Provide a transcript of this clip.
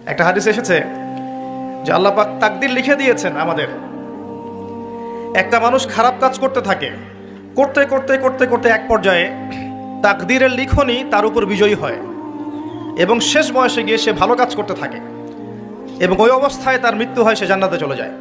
একটা হাদিসে এসেছে যে আল্লাহ পাক তাকদির লিখে দিয়েছেন আমাদের। একটা মানুষ খারাপ কাজ করতে থাকে, করতে করতে করতে করতে এক পর্যায়ে তাকদিরের লিখনই তার উপর বিজয়ী হয় এবং শেষ বয়সে গিয়ে সে ভালো কাজ করতে থাকে এবং ওই অবস্থায় তার মৃত্যু হয়, সে জান্নাতে চলে যায়।